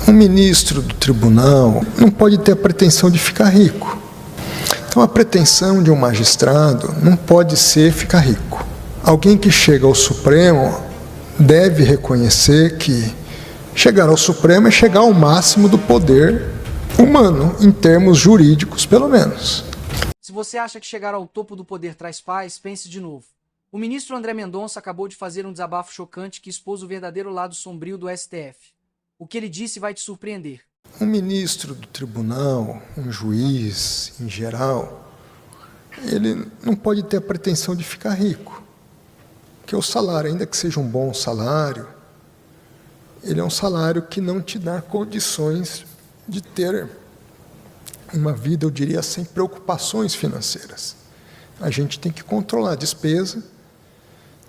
Um ministro do tribunal não pode ter a pretensão de ficar rico. Então, a pretensão de um magistrado não pode ser ficar rico. Alguém que chega ao Supremo deve reconhecer que chegar ao Supremo é chegar ao máximo do poder humano, em termos jurídicos, pelo menos. Se você acha que chegar ao topo do poder traz paz, pense de novo. O ministro André Mendonça acabou de fazer um desabafo chocante que expôs o verdadeiro lado sombrio do STF. O que ele disse vai te surpreender. Um ministro do tribunal, um juiz, em geral, ele não pode ter a pretensão de ficar rico. Porque o salário, ainda que seja um bom salário, ele é um salário que não te dá condições de ter uma vida, eu diria, sem preocupações financeiras. A gente tem que controlar a despesa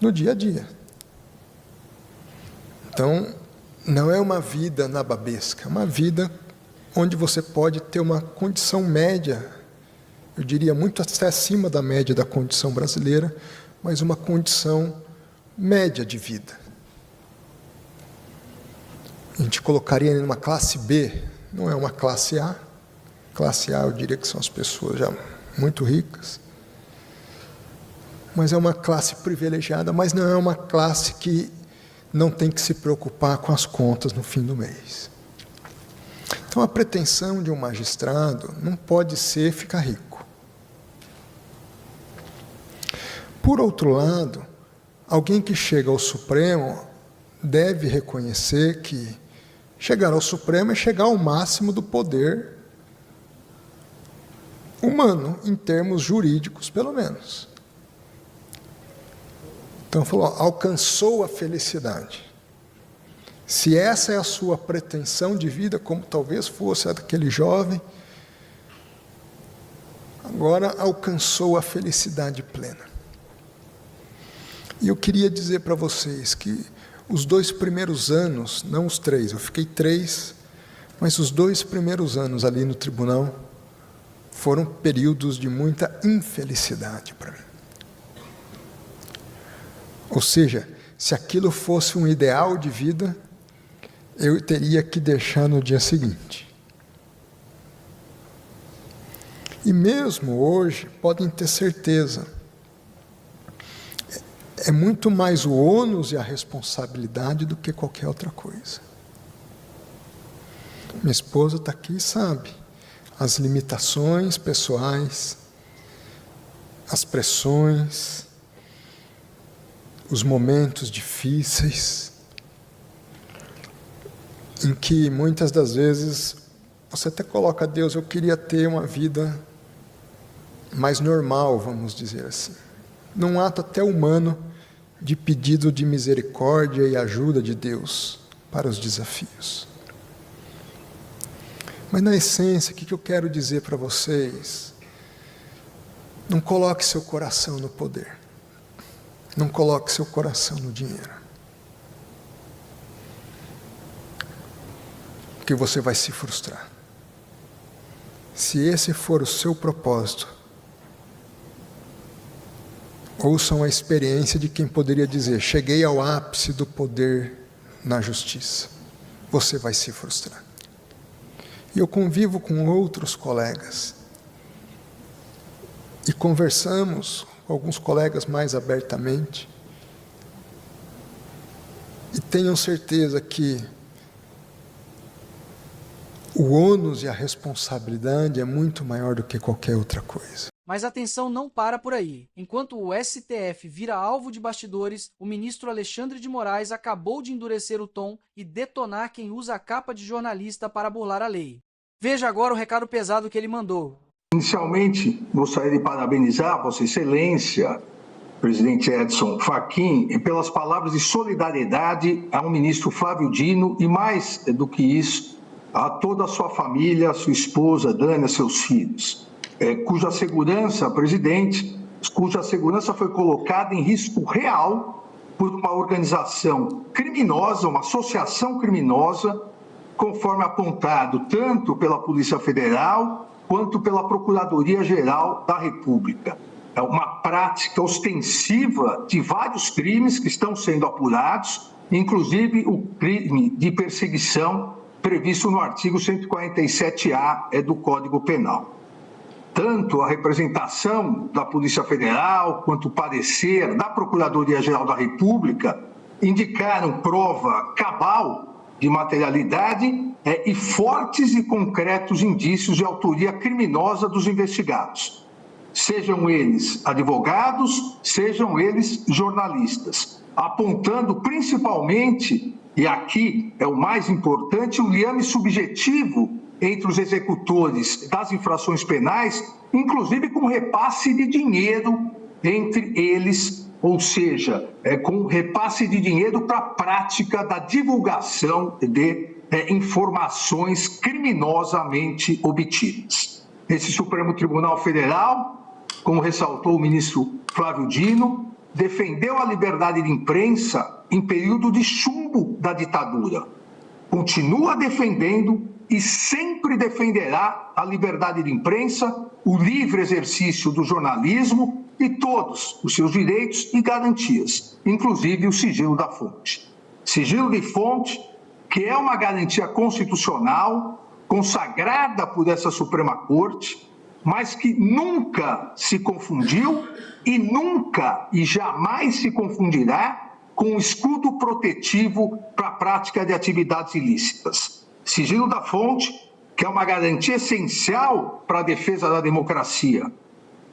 no dia a dia. Então, não é uma vida nababesca, é uma vida onde você pode ter uma condição média, eu diria muito até acima da média da condição brasileira, mas uma condição média de vida. A gente colocaria ele numa classe B, não é uma classe A. Classe A, eu diria que são as pessoas já muito ricas. Mas é uma classe privilegiada, mas não é uma classe que não tem que se preocupar com as contas no fim do mês. Então, a pretensão de um magistrado não pode ser ficar rico. Por outro lado, alguém que chega ao Supremo deve reconhecer que chegar ao Supremo é chegar ao máximo do poder humano, em termos jurídicos, pelo menos. Então, falou, alcançou a felicidade. Se essa é a sua pretensão de vida, como talvez fosse a daquele jovem, agora alcançou a felicidade plena. E eu queria dizer para vocês que os 2 primeiros anos, não os 3, eu fiquei 3, mas os 2 primeiros anos ali no tribunal foram períodos de muita infelicidade para mim. Ou seja, se aquilo fosse um ideal de vida, eu teria que deixar no dia seguinte. E mesmo hoje, podem ter certeza, é muito mais o ônus e a responsabilidade do que qualquer outra coisa. Minha esposa está aqui e sabe as limitações pessoais, as pressões, os momentos difíceis, em que muitas das vezes você até coloca, Deus, eu queria ter uma vida mais normal, vamos dizer assim, num ato até humano de pedido de misericórdia e ajuda de Deus para os desafios. Mas, na essência, o que eu quero dizer para vocês? Não coloque seu coração no poder. Não coloque seu coração no dinheiro. Porque você vai se frustrar. Se esse for o seu propósito, ouçam a experiência de quem poderia dizer, cheguei ao ápice do poder na justiça. Você vai se frustrar. E eu convivo com outros colegas e conversamos com alguns colegas mais abertamente e tenham certeza que o ônus e a responsabilidade é muito maior do que qualquer outra coisa. Mas a tensão não para por aí. Enquanto o STF vira alvo de bastidores, o ministro Alexandre de Moraes acabou de endurecer o tom e detonar quem usa a capa de jornalista para burlar a lei. Veja agora o recado pesado que ele mandou. Inicialmente, gostaria de parabenizar Vossa Excelência, presidente Edson Fachin, pelas palavras de solidariedade ao ministro Flávio Dino e, mais do que isso, a toda a sua família, a sua esposa, Dani, seus filhos, cuja segurança foi colocada em risco real por uma organização criminosa, uma associação criminosa, conforme apontado tanto pela Polícia Federal quanto pela Procuradoria-Geral da República. É uma prática ostensiva de vários crimes que estão sendo apurados, inclusive o crime de perseguição previsto no artigo 147-A do Código Penal. Tanto a representação da Polícia Federal quanto o parecer da Procuradoria-Geral da República indicaram prova cabal de materialidade e fortes e concretos indícios de autoria criminosa dos investigados, sejam eles advogados, sejam eles jornalistas, apontando principalmente, e aqui é o mais importante, o liame subjetivo entre os executores das infrações penais, inclusive com repasse de dinheiro entre eles, ou seja, com repasse de dinheiro para a prática da divulgação de informações criminosamente obtidas. Esse Supremo Tribunal Federal, como ressaltou o ministro Flávio Dino, defendeu a liberdade de imprensa em período de chumbo da ditadura. Continua defendendo e sempre defenderá a liberdade de imprensa, o livre exercício do jornalismo e todos os seus direitos e garantias, inclusive o sigilo da fonte. Sigilo de fonte, que é uma garantia constitucional consagrada por essa Suprema Corte, mas que nunca se confundiu e nunca e jamais se confundirá com o escudo protetivo para a prática de atividades ilícitas. Sigilo da fonte, que é uma garantia essencial para a defesa da democracia,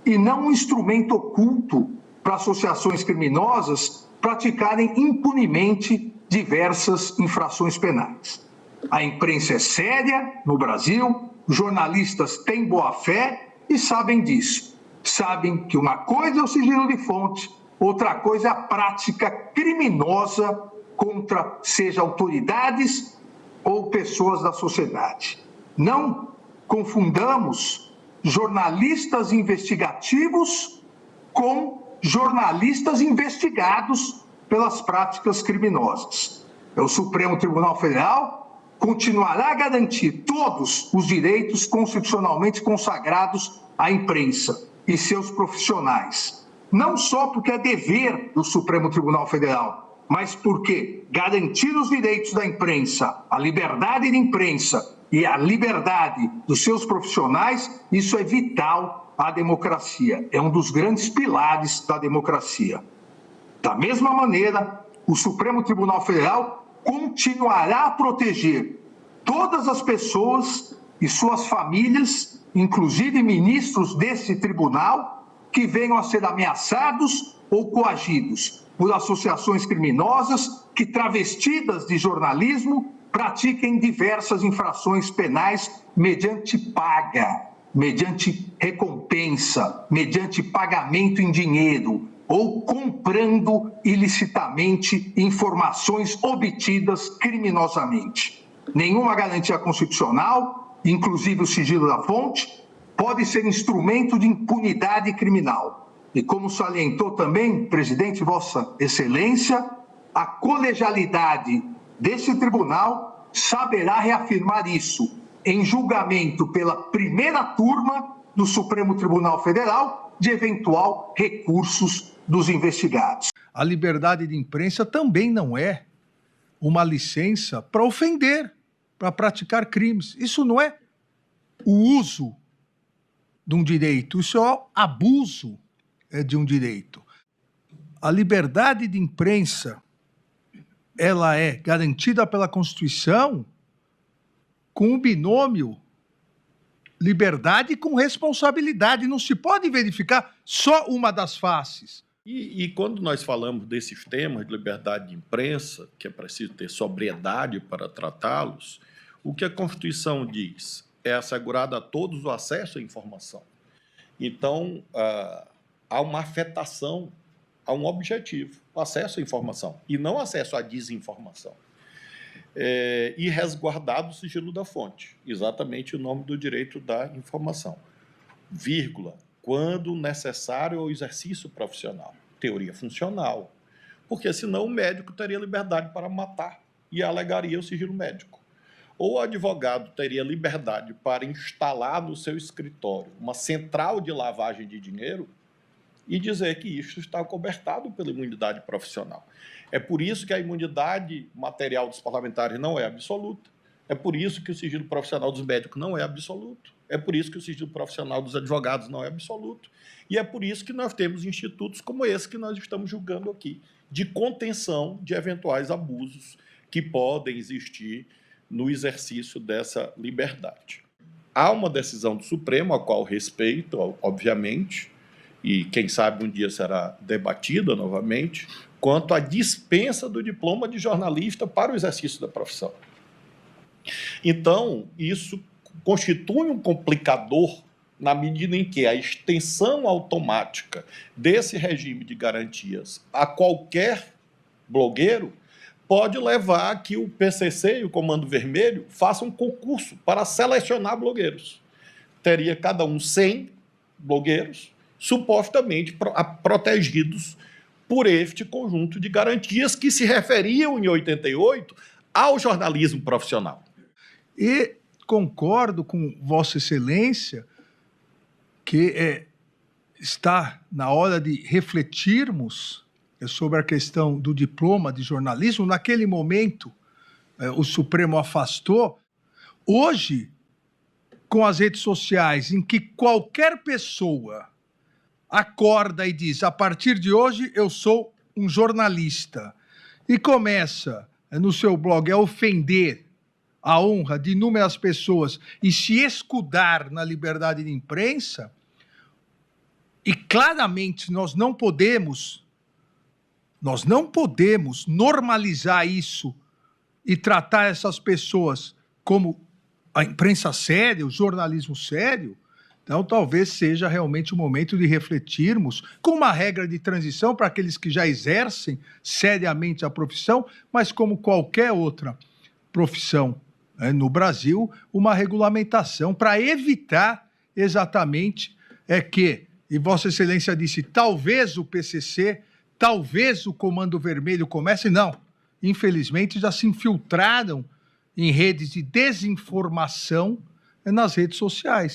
e não um instrumento oculto para associações criminosas praticarem impunemente diversas infrações penais. A imprensa é séria no Brasil, os jornalistas têm boa-fé e sabem disso. Sabem que uma coisa é o sigilo de fonte, outra coisa é a prática criminosa contra, seja autoridades ou pessoas da sociedade. Não confundamos jornalistas investigativos com jornalistas investigados pelas práticas criminosas. O Supremo Tribunal Federal continuará a garantir todos os direitos constitucionalmente consagrados à imprensa e seus profissionais. Não só porque é dever do Supremo Tribunal Federal, mas porque garantir os direitos da imprensa, a liberdade de imprensa e a liberdade dos seus profissionais, isso é vital à democracia, é um dos grandes pilares da democracia. Da mesma maneira, o Supremo Tribunal Federal continuará a proteger todas as pessoas e suas famílias, inclusive ministros desse tribunal, que venham a ser ameaçados ou coagidos por associações criminosas que, travestidas de jornalismo, pratiquem diversas infrações penais mediante paga, mediante recompensa, mediante pagamento em dinheiro ou comprando ilicitamente informações obtidas criminosamente. Nenhuma garantia constitucional, inclusive o sigilo da fonte, pode ser instrumento de impunidade criminal. E como salientou também, presidente, Vossa Excelência, a colegialidade desse tribunal saberá reafirmar isso em julgamento pela primeira turma do Supremo Tribunal Federal de eventual recursos dos investigados. A liberdade de imprensa também não é uma licença para ofender, para praticar crimes. Isso não é o uso de um direito, isso é o abuso de um direito. A liberdade de imprensa, ela é garantida pela Constituição com o binômio liberdade com responsabilidade. Não se pode verificar só uma das faces. E quando nós falamos desses temas de liberdade de imprensa, que é preciso ter sobriedade para tratá-los, o que a Constituição diz é assegurado a todos o acesso à informação. Então, há uma afetação a um objetivo, o acesso à informação, e não acesso à desinformação. E resguardado o sigilo da fonte, exatamente o nome do direito da informação. Vírgula, quando necessário ao exercício profissional, teoria funcional, porque senão o médico teria liberdade para matar e alegaria o sigilo médico. Ou o advogado teria liberdade para instalar no seu escritório uma central de lavagem de dinheiro e dizer que isso está cobertado pela imunidade profissional. É por isso que a imunidade material dos parlamentares não é absoluta, É por isso que o sigilo profissional dos médicos não é absoluto. É por isso que o sigilo profissional dos advogados não é absoluto. E é por isso que nós temos institutos como esse que nós estamos julgando aqui, de contenção de eventuais abusos que podem existir no exercício dessa liberdade. Há uma decisão do Supremo, a qual respeito, obviamente, e quem sabe um dia será debatida novamente, quanto à dispensa do diploma de jornalista para o exercício da profissão. Então, isso constitui um complicador na medida em que a extensão automática desse regime de garantias a qualquer blogueiro pode levar a que o PCC e o Comando Vermelho façam um concurso para selecionar blogueiros. Teria cada um 100 blogueiros supostamente protegidos por este conjunto de garantias que se referiam, em 88, ao jornalismo profissional. E concordo com Vossa Excelência que está na hora de refletirmos sobre a questão do diploma de jornalismo. Naquele momento, o Supremo afastou. Hoje, com as redes sociais, em que qualquer pessoa acorda e diz: a partir de hoje eu sou um jornalista, e começa no seu blog a ofender a honra de inúmeras pessoas e se escudar na liberdade de imprensa, e claramente nós não podemos normalizar isso e tratar essas pessoas como a imprensa séria, o jornalismo sério. Então, talvez seja realmente o momento de refletirmos com uma regra de transição para aqueles que já exercem seriamente a profissão, mas como qualquer outra profissão no Brasil, uma regulamentação para evitar exatamente que, e Vossa Excelência disse, talvez o PCC, talvez o Comando Vermelho comece, não. Infelizmente, já se infiltraram em redes de desinformação nas redes sociais.